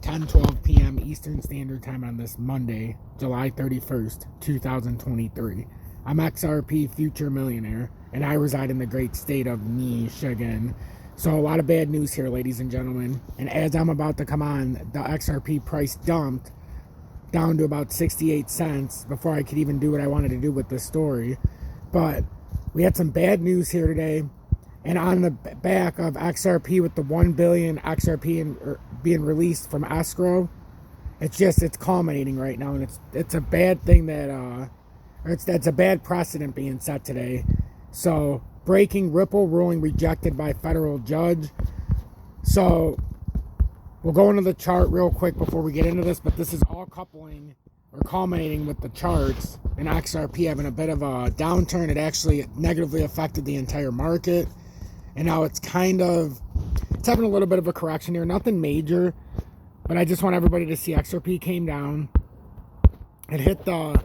10:12 p.m. Eastern Standard Time on this Monday, July 31st, 2023. I'm XRP Future Millionaire, and I reside in the great state of Michigan. So a lot of bad news here, ladies and gentlemen. And as I'm about to come on, the XRP price dumped down to about 68 cents before I could even do what I wanted to do with this story. But we had some bad news here today. And on the back of XRP with the 1 billion XRP being released from escrow, it's culminating right now, and it's a bad thing that it's a bad precedent being set today. So breaking Ripple ruling rejected by federal judge. So we'll go into the chart real quick before we get into this, but this is all coupling or culminating with the charts and XRP having a bit of a downturn. It actually negatively affected the entire market. And now it's having a little bit of a correction here. Nothing major, but I just want everybody to see XRP came down. It hit the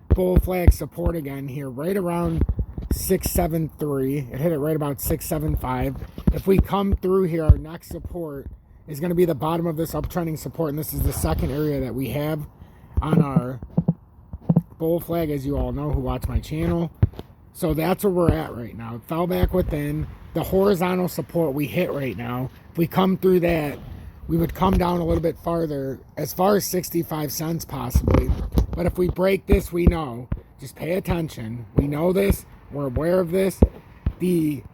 bull flag support again here, right around 673. It hit it right about 675. If we come through here, our next support is going to be the bottom of this uptrending support. And this is the second area that we have on our bull flag, as you all know who watch my channel. So that's where we're at right now. It fell back within the horizontal support we hit right now. If we come through that, we would come down a little bit farther, as far as 65 cents possibly. But if we break this, we know. Just pay attention. We know this. We're aware of this. The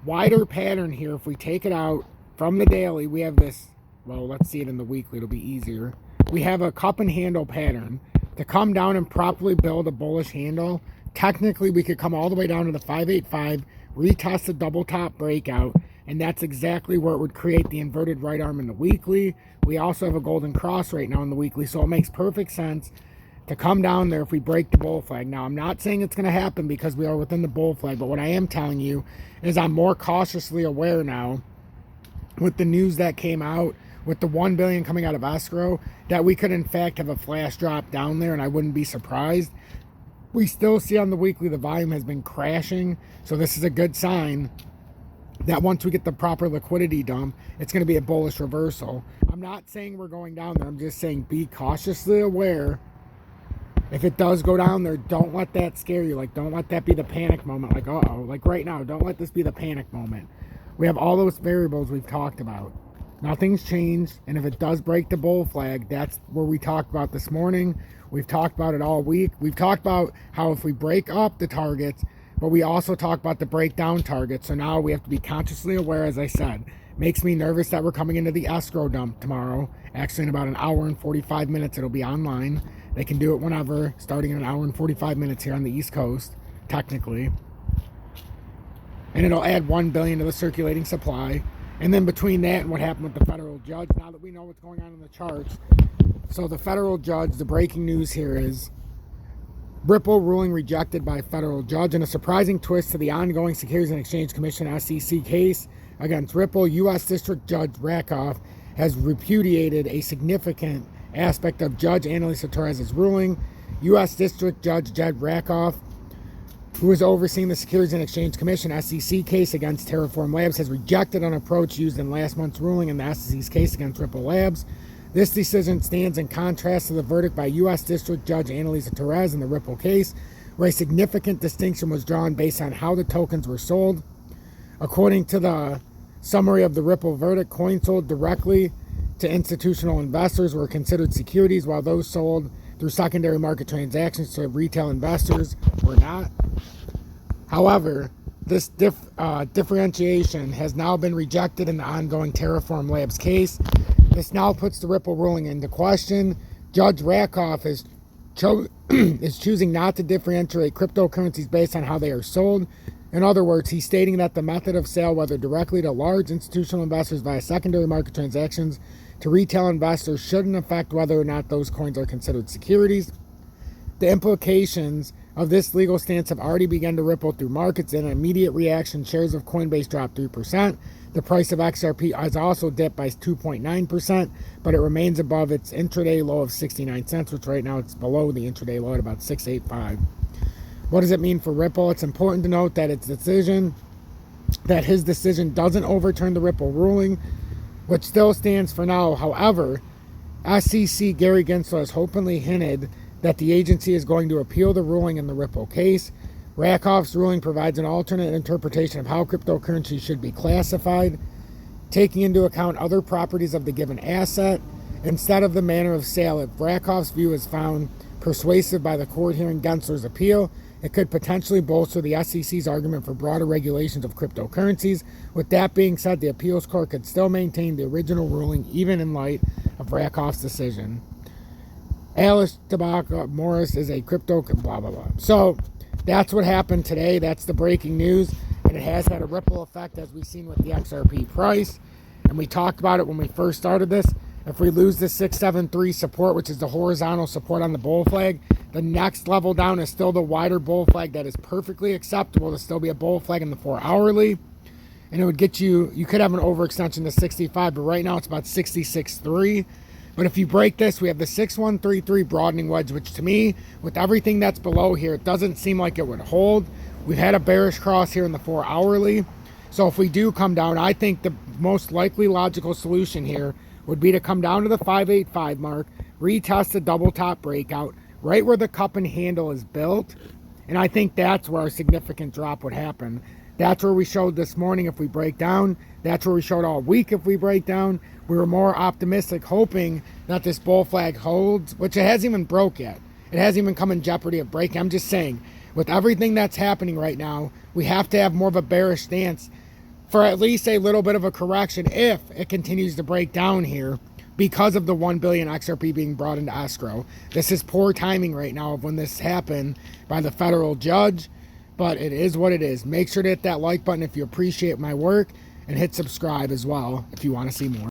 wider pattern here, if we take it out from the daily, we have this. Well, let's see it in the weekly. It'll be easier. We have a cup and handle pattern. To come down and properly build a bullish handle, technically we could come all the way down to the 585, retest the double top breakout, and that's exactly where it would create the inverted right arm in the weekly. We also have a golden cross right now in the weekly, so it makes perfect sense to come down there if we break the bull flag. Now, I'm not saying it's going to happen because we are within the bull flag, but what I am telling you is I'm more cautiously aware now with the news that came out, with the 1 billion coming out of escrow, that we could in fact have a flash drop down there, and I wouldn't be surprised. We still see on the weekly the volume has been crashing, so this is a good sign that once we get the proper liquidity dump, it's going to be a bullish reversal. I'm not saying we're going down there. I'm just saying be cautiously aware. If it does go down there, don't let that scare you. Like, don't let that be the panic moment. Like, uh-oh. Like right now, don't let this be the panic moment. We have all those variables we've talked about. Nothing's changed, and if it does break the bull flag, that's where we talked about this morning. We've talked about it all week. We've talked about how if we break up the targets, but we also talk about the breakdown targets. So now we have to be consciously aware, as I said. Makes me nervous that we're coming into the escrow dump tomorrow. Actually, in about an hour and 45 minutes, it'll be online. They can do it whenever, starting in an hour and 45 minutes here on the East Coast, technically. And it'll add 1 billion to the circulating supply. And then between that and what happened with the federal judge, now that we know what's going on in the charts, so the federal judge, the breaking news here is Ripple ruling rejected by federal judge. In a surprising twist to the ongoing Securities and Exchange Commission SEC case against Ripple, U.S. District Judge Rakoff has repudiated a significant aspect of Judge Annalisa Torres's ruling. U.S. District Judge Jed Rakoff, who is overseeing the Securities and Exchange Commission SEC case against Terraform Labs, has rejected an approach used in last month's ruling in the SEC's case against Ripple Labs. This decision stands in contrast to the verdict by U.S. District Judge Annalisa Torres in the Ripple case, where a significant distinction was drawn based on how the tokens were sold. According to the summary of the Ripple verdict, coins sold directly to institutional investors were considered securities, while those sold through secondary market transactions to retail investors were not. However, this differentiation has now been rejected in the ongoing Terraform Labs case. This now puts the Ripple ruling into question. Judge Rakoff is choosing not to differentiate cryptocurrencies based on how they are sold. In other words, he's stating that the method of sale, whether directly to large institutional investors via secondary market transactions to retail investors, shouldn't affect whether or not those coins are considered securities. The implications of this legal stance have already begun to ripple through markets. In an immediate reaction, shares of Coinbase dropped 3%. The price of XRP has also dipped by 2.9%, but it remains above its intraday low of 69 cents, which right now it's below the intraday low at about 685. What does it mean for Ripple? It's important to note that his decision doesn't overturn the Ripple ruling, which still stands for now. However, SEC Gary Gensler has openly hinted that the agency is going to appeal the ruling in the Ripple case. Rakoff's ruling provides an alternate interpretation of how cryptocurrency should be classified, taking into account other properties of the given asset instead of the manner of sale. If Rakoff's view is found persuasive by the court hearing Gensler's appeal, it could potentially bolster the SEC's argument for broader regulations of cryptocurrencies. With that being said, the appeals court could still maintain the original ruling even in light of Rakoff's decision. Alice Tabaka Morris is a crypto blah blah blah. So that's what happened today. That's the breaking news, and it has had a ripple effect as we've seen with the XRP price. And we talked about it when we first started this. If we lose the 673 support, which is the horizontal support on the bull flag, the next level down is still the wider bull flag that is perfectly acceptable to still be a bull flag in the 4 hourly. And it would get you could have an overextension to 65, but right now it's about 66.3. But if you break this, we have the 6133 broadening wedge, which to me, with everything that's below here, it doesn't seem like it would hold. We've had a bearish cross here in the 4 hourly. So if we do come down, I think the most likely logical solution here would be to come down to the 585 mark, retest the double top breakout, right where the cup and handle is built. And I think that's where a significant drop would happen. That's where we showed this morning if we break down. That's where we showed all week if we break down. We were more optimistic, hoping that this bull flag holds, which it hasn't even broke yet. It hasn't even come in jeopardy of breaking. I'm just saying, with everything that's happening right now, we have to have more of a bearish stance for at least a little bit of a correction if it continues to break down here because of the 1 billion XRP being brought into escrow. This is poor timing right now of when this happened by the federal judge, but it is what it is. Make sure to hit that like button if you appreciate my work, and hit subscribe as well if you want to see more.